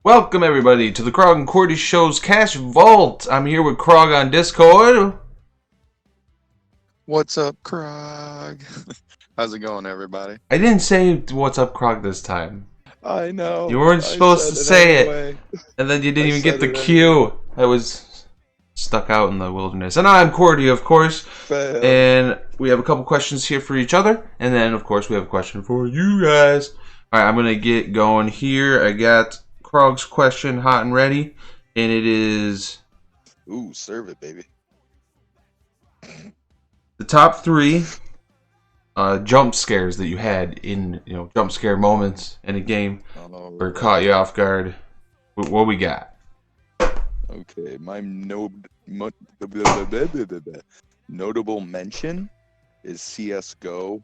Welcome everybody to the Krogg and Qwerty Show's Cash Vault. I'm here with Krogg on Discord. What's up, Krogg? How's it going, everybody? I didn't say what's up, Krogg, this time. I know. You weren't I supposed said to say anyway. it, and then you didn't I even get said the it cue. I was stuck out in the wilderness. And I'm Qwerty, of course. Fail. And we have a couple questions here for each other, and then of course we have a question for you guys. All right, I'm gonna get going here. I got Krogg's question hot and ready, and it is Ooh, serve it, baby. the top three jump scares that you had in, jump scare moments in a game or caught you off guard. What we got? Okay, my notable mention is CSGO,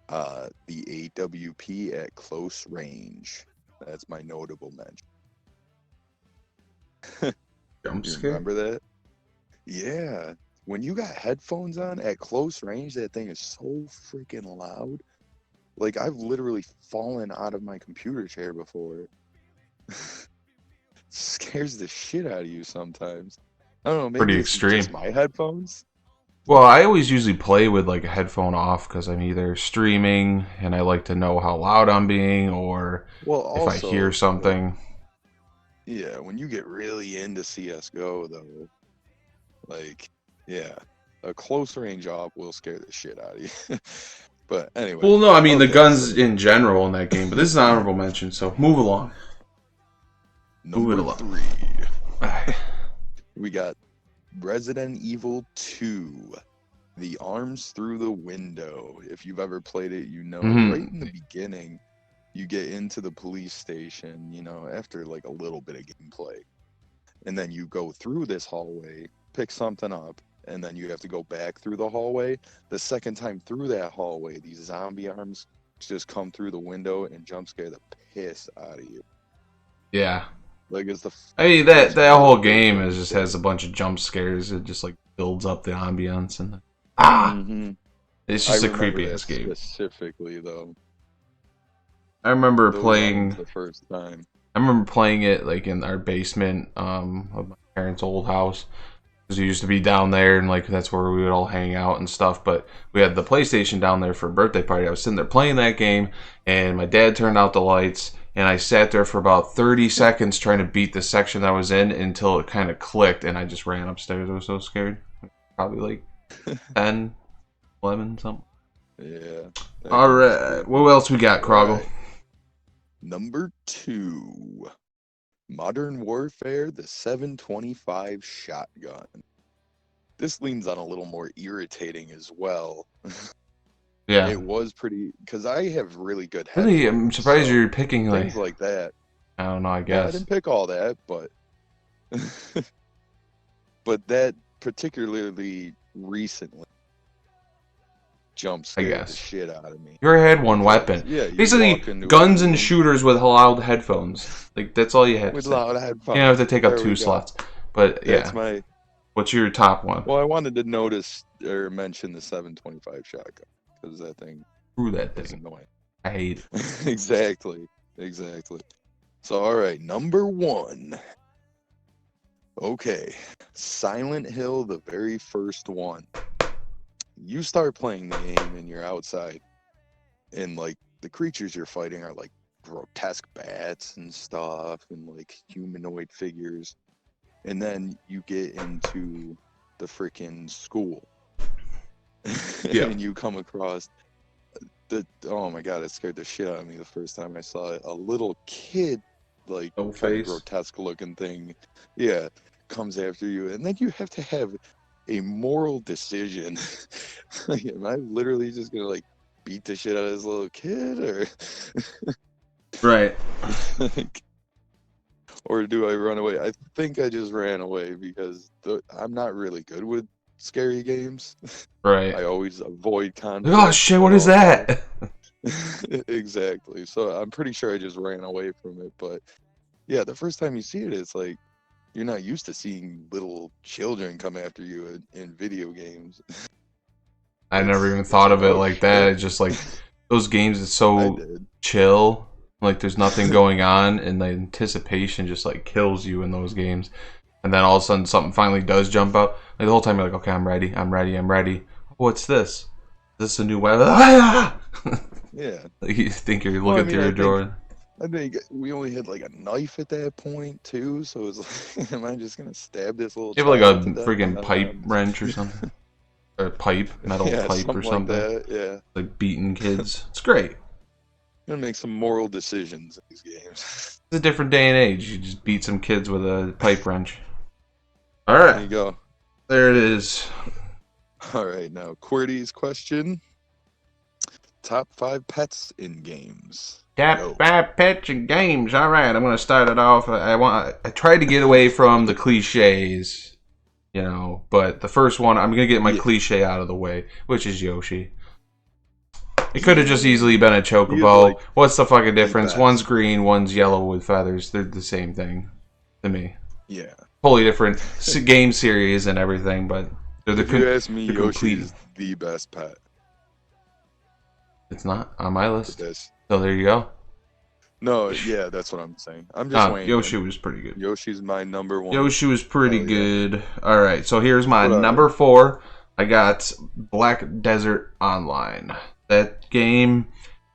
the AWP at close range. That's my notable mention. Jump You scare? remember that? Yeah. When you got headphones on at close range, that thing is so freaking loud. Like, I've literally fallen out of my computer chair before. Scares the shit out of you sometimes. I don't know, maybe Pretty it's extreme. just my headphones. Well, I always usually play with like a headphone off because I'm either streaming and I like to know how loud I'm being, or Well, if I also, hear something. yeah, when you get really into CSGO, though, like, yeah, a close range op will scare the shit out of you. But anyway. Well, no, I mean the okay, guns so in general in that game, but this is an honorable mention, so move along. Move it number along. 3, Alright. we got Resident Evil 2, The Arms Through the Window. If you've ever played it, you know, right in the beginning, you get into the police station, you know, after like a little bit of gameplay. And then you go through this hallway, pick something up, and then you have to go back through the hallway. The second time through that hallway, these zombie arms just come through the window and jump scare the piss out of you. Yeah. Like, it's the I mean that whole game just has a bunch of jump scares. It just like builds up the ambience and it's just a creepy ass game. Specifically, though, I remember those playing the first time. I remember playing it like in our basement of my parents' old house, because we used to be down there and like that's where we would all hang out and stuff. But we had the PlayStation down there for a birthday party. I was sitting there playing that game, and my dad turned out the lights, and I sat there for about 30 seconds trying to beat the section I was in until it kind of clicked, and I just ran upstairs. I was so scared. Probably like 10, 11, something. Yeah. All right. What else we got, Kroggle? Right. Number 2, Modern Warfare, the 725 shotgun. This leans on a little more irritating as well. Yeah. It was pretty, because I have really good headphones. Really, I'm surprised so you're picking things like that. I don't know, I Yeah, I guess. didn't pick all that, but but that particularly recently jump scared the shit out of me. You already had one weapon. Yeah, basically guns and shooters with loud headphones. Like that's all you had. with to loud headphones. You don't have to take up 2 slots. But That's yeah. What's your top one? Well, I wanted to notice or mention the 725 shotgun because that thing. Screw that is thing. annoying. I hate it. Exactly. So, all right, number 1. Okay, Silent Hill, the very first one. You start playing the game and you're outside, and like the creatures you're fighting are like grotesque bats and stuff, and like humanoid figures, and then you get into the freaking school, and you come across oh my god, it scared the shit out of me the first time I saw it. A little kid, like No kind of face. grotesque looking thing, comes after you, and then you have to have a moral decision. Like, am I literally just gonna like beat the shit out of this little kid, or Right. or do I run away? I think I just ran away because I'm not really good with scary games. Right. I always avoid conflict. Oh shit, what is that? Exactly. So I'm pretty sure I just ran away from it. But yeah, the first time you see it, it's like you're not used to seeing little children come after you in video games. I never even thought of it like that. It's just like those games. It's so chill Like there's nothing going on, and the anticipation just like kills you in those games. And then all of a sudden something finally does jump out. Like the whole time you're like, okay, I'm ready, I'm ready, I'm ready. What's this? Is this a new weapon? Yeah. Like you think you're Well, I looking mean, through a drawer. I think we only had like a knife at that point too, so it's like, am I just gonna stab this little You have like child to a death? freaking pipe wrench or something, or a pipe, metal Yeah, pipe or something like something. that. Yeah, Like beating kids. It's great. gonna make some moral decisions in these games. It's a different day and age. You just beat some kids with a pipe wrench. All There right, you go. there it is. All right, now Qwerty's question: top 5 pets in games. Top Go. 5 pets and games. All right, I'm gonna start it off. I tried to get away from the cliches, you know, but the first one I'm gonna get my cliche out of the way, which is Yoshi. It could have just easily been a chocobo. Like What's the fucking difference? best. One's green, one's yellow with feathers. They're the same thing to me. Yeah. Totally different game series and everything, but they're the If you ask me, they're Yoshi complete. is the best pet. It's not on my list. It is. So there you go. No, yeah, that's what I'm saying. I'm just weighing Yoshi in. was pretty good. Yoshi's my number 1. Yoshi was pretty Yeah. good. All right, so here's my But, number 4. I got Black Desert Online. That game,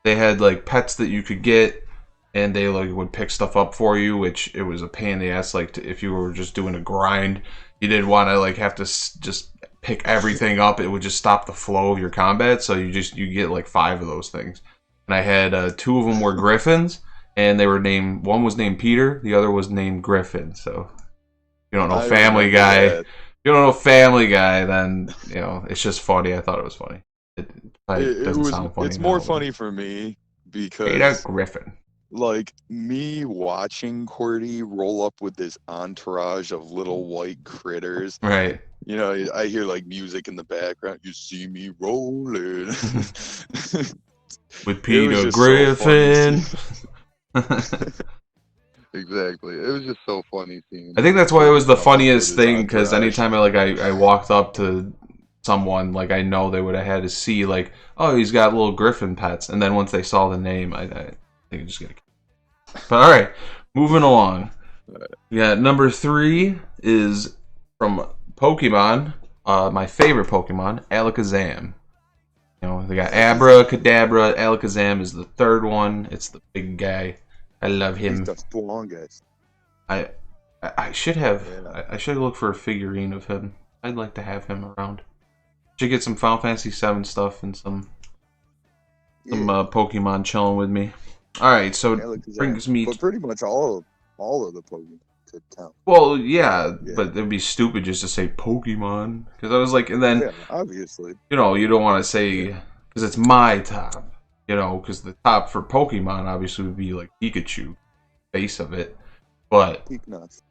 they had like pets that you could get, and they like would pick stuff up for you, which it was a pain in the ass. Like if you were just doing a grind, you didn't want to like have to just pick everything up. It would just stop the flow of your combat. So you get like 5 of those things, and I had 2 of them were Griffins. And they were named. One was named Peter. The other was named Griffin. So, if you don't know Family Guy. If you don't know Family Guy, then you know it's just funny. I thought it was funny. It doesn't sound funny. It's more funny for me because Peter Griffin. like me watching Qwerty roll up with this entourage of little white critters. Right. You know, I hear like music in the background. You see me rolling with Peter Griffin. Exactly. It was just so funny seeing. I think that's why it was the funniest thing, because anytime I walked up to someone, like I know they would have had to see like, oh, he's got little Griffin pets, and then once they saw the name, I think it just got. But all right, moving along. Yeah, number 3 is from Pokemon. My favorite Pokemon, Alakazam. You know, they got Abracadabra. Alakazam is the 3rd one. It's the big guy. I love him. He's the strongest. I should have. Yeah. I should look for a figurine of him. I'd like to have him around. Should get some Final Fantasy VII stuff and some Pokemon chilling with me. All right, so Alakazam. brings me. But pretty much all of the Pokemon could count. Well, yeah, but it'd be stupid just to say Pokemon, because I was like, and then Yeah, obviously. you know, you don't want to say because it's my top. You know, because the top for Pokemon obviously would be like Pikachu, base of it. But, Peaknuts.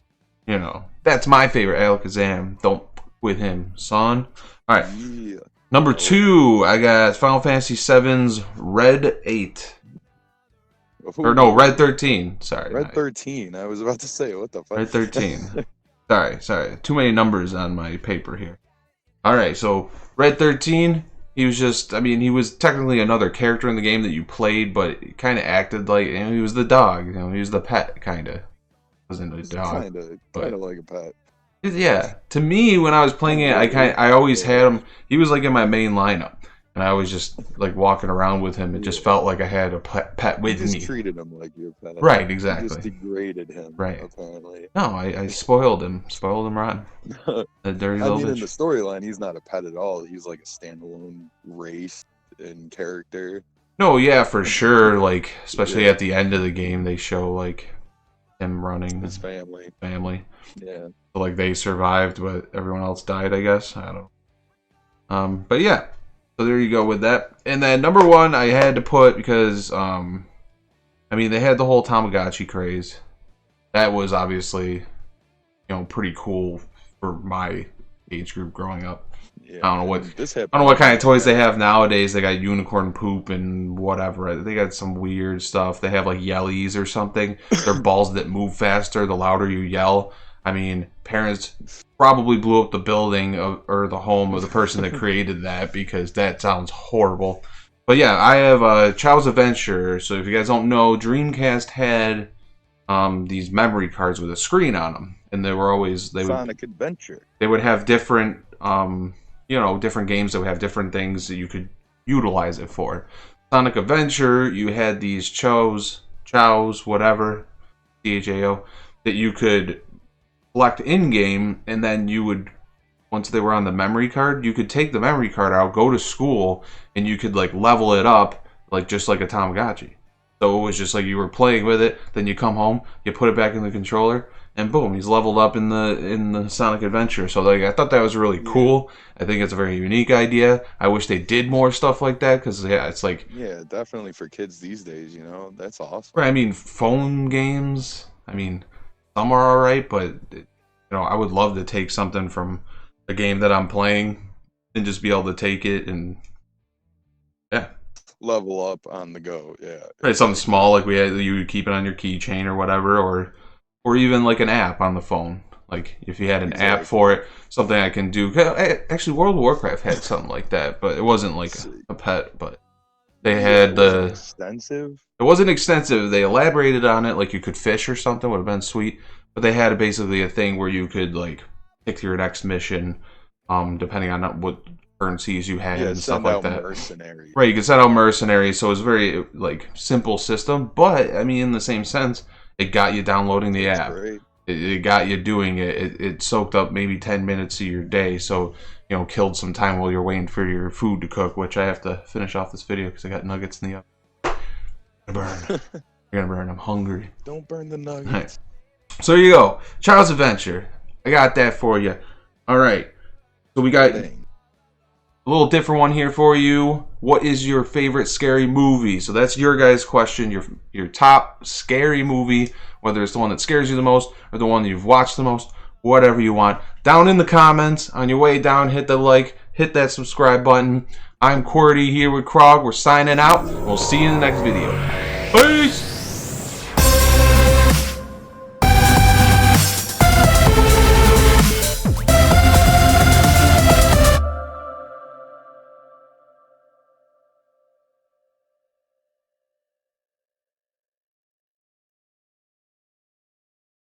you know, that's my favorite, Alakazam. Don't with him, son. Alright. Yeah. Number 2, I got Final Fantasy VII's Red 8. Or no, Red 13. Sorry. Red 13. I was about to say, what the fuck? Red 13. Sorry. Too many numbers on my paper here. Alright, so Red 13... He was just, I mean, he was technically another character in the game that you played, but he kind of acted like, you know, he was the dog, you know, he was the pet, kind of. Wasn't a dog. Kind of like a pet. Yeah, to me, when I was playing it, I always had him, he was like in my main lineup, and I was just like walking around with him. It just felt like I had a pet with you just me. treated him like your pet. Right, exactly. You just degraded him, right. Apparently. No, I spoiled him rotten. The dirty little I mean, in bitch. the storyline, he's not a pet at all. He's like a standalone race and character. No, yeah, for sure. Like, especially at the end of the game, they show like him running his family. Yeah. So, like they survived, but everyone else died. I guess I don't know. But yeah. So there you go with that. And then number 1, I had to put because I mean they had the whole Tamagotchi craze. That was obviously, you know, pretty cool for my age group growing up. Yeah, I don't know what kind of toys they have nowadays. They got unicorn poop and whatever. They got some weird stuff. They have like yellies or something. They're balls that move faster the louder you yell. I mean, parents probably blew up the building or the home of the person that created that because that sounds horrible. But yeah, I have Chow's Adventure. So if you guys don't know, Dreamcast had these memory cards with a screen on them, and they were always Sonic Adventure. They would have different different games that would have different things that you could utilize it for. Sonic Adventure, you had these chows, whatever, CHAO, that you could collect in game, and then you would, once they were on the memory card, you could take the memory card out, go to school, and you could like level it up like just like a Tamagotchi. So it was just like you were playing with it, then you come home, you put it back in the controller, and boom, he's leveled up in the Sonic Adventure. So like I thought that was really cool. I think it's a very unique idea. I wish they did more stuff like that because yeah, it's like definitely for kids these days. You know, that's awesome. Right, I mean, phone games. I mean, some are all right, but I would love to take something from a game that I'm playing and just be able to take it and level up on the go. Yeah, right, something small like you would keep it on your keychain or whatever, or even like an app on the phone. Like if you had an app for it, something I can do. Actually, World of Warcraft had something like that, but it wasn't like a pet. But they had extensive. It wasn't extensive. They elaborated on it, like you could fish or something. Would have been sweet. But they had basically a thing where you could like pick your next mission, depending on what currencies you had and stuff like that. Mercenaries. Right, you could send out mercenaries. So it was a very like simple system. But I mean, in the same sense, it got you downloading the app. Great. It got you doing it. It soaked up maybe 10 minutes of your day. So killed some time while you're waiting for your food to cook. Which I have to finish off this video because I got nuggets in the oven. I'm gonna burn. I'm hungry. Don't burn the nuggets. Right. So there you go. Child's Adventure. I got that for you. All right. So we got a little different one here for you. What is your favorite scary movie? So that's your guys' question. Your top scary movie, whether it's the one that scares you the most or the one that you've watched the most, whatever you want. Down in the comments, on your way down, hit the like, hit that subscribe button. I'm Qwerty here with Krogg. We're signing out. We'll see you in the next video. Peace!